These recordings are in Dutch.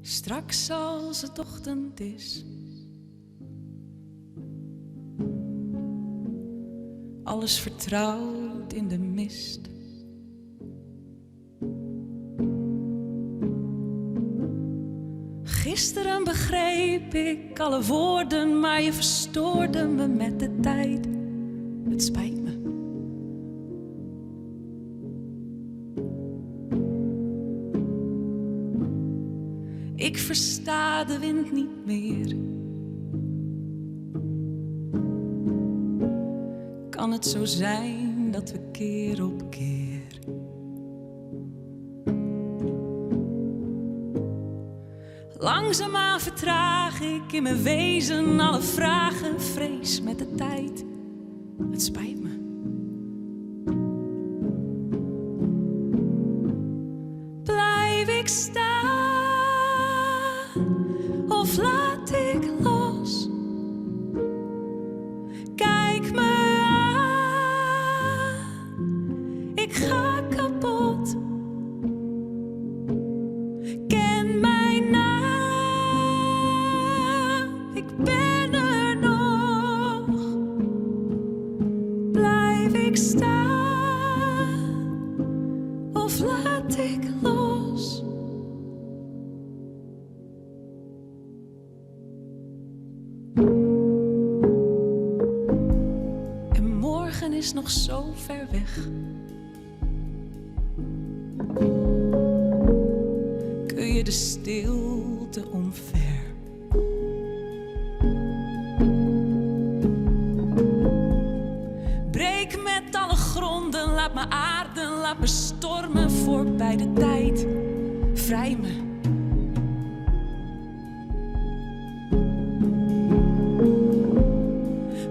Straks als het ochtend is, alles vertrouwd in de mist. Gisteren begreep ik alle woorden, maar je verstoorde me met de tijd. Het spijt me. Ik versta de wind niet meer. Kan het zo zijn dat we keer op keer langzaamaan vertraag ik in mijn wezen alle vragen, vrees met de tijd. Het spijt me. Blijf ik staan of laat ik los? Kijk me aan, ik ga kapot. Ken mijn naam, ik ben er nog. Blijf ik staan of laat ik los? En morgen is nog zo ver weg. Kun je de stilte omver? Breek met alle gronden, laat me aarden, laat me stormen voorbij de tijd. Vrij me.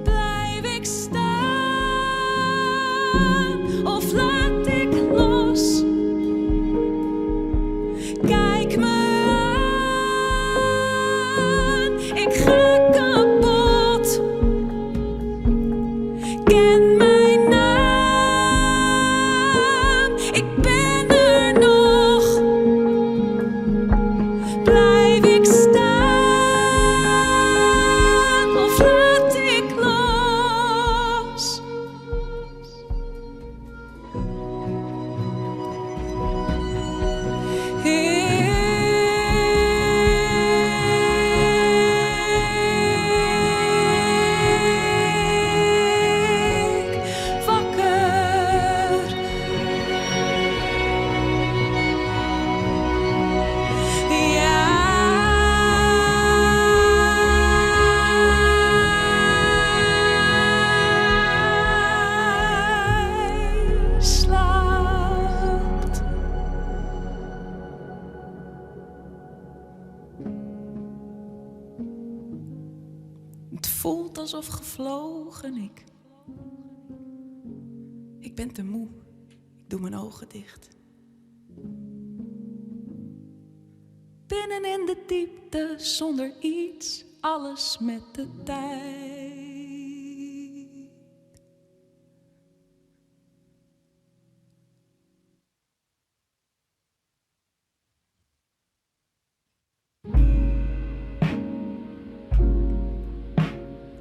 Blijf ik staan of laat ik los? Kijk me aan, ik ga kapot. Ken mijn naam, ik ben er nog. Blijf ik staan of laat ik los? Het voelt alsof gevlogen ik ben te moe, ik doe mijn ogen dicht. Binnen in de diepte, zonder iets, alles met de tijd.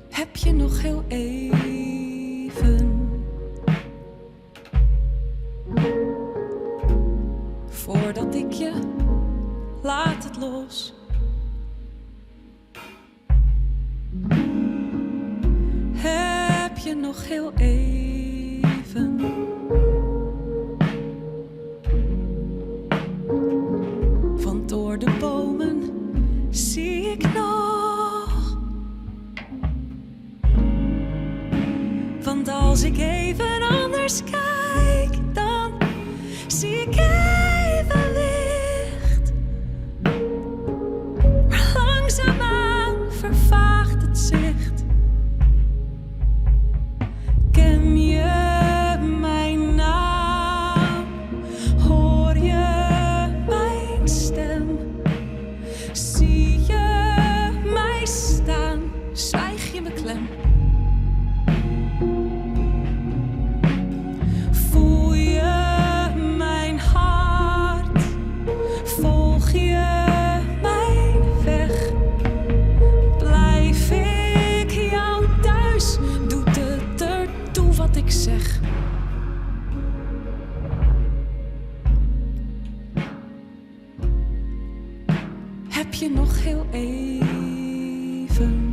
Heb je nog heel even, voordat ik je laat het los? Heb je nog heel even, want door de bomen zie ik nog. Want als ik even anders kijk, dan zie ik even licht. Maar langzaamaan vervaagt het zicht. Ken je mijn naam? Hoor je mijn stem? Zie je mij staan? Zwijg je me klem? Voel je mijn hart? Volg je mij? je nog heel even.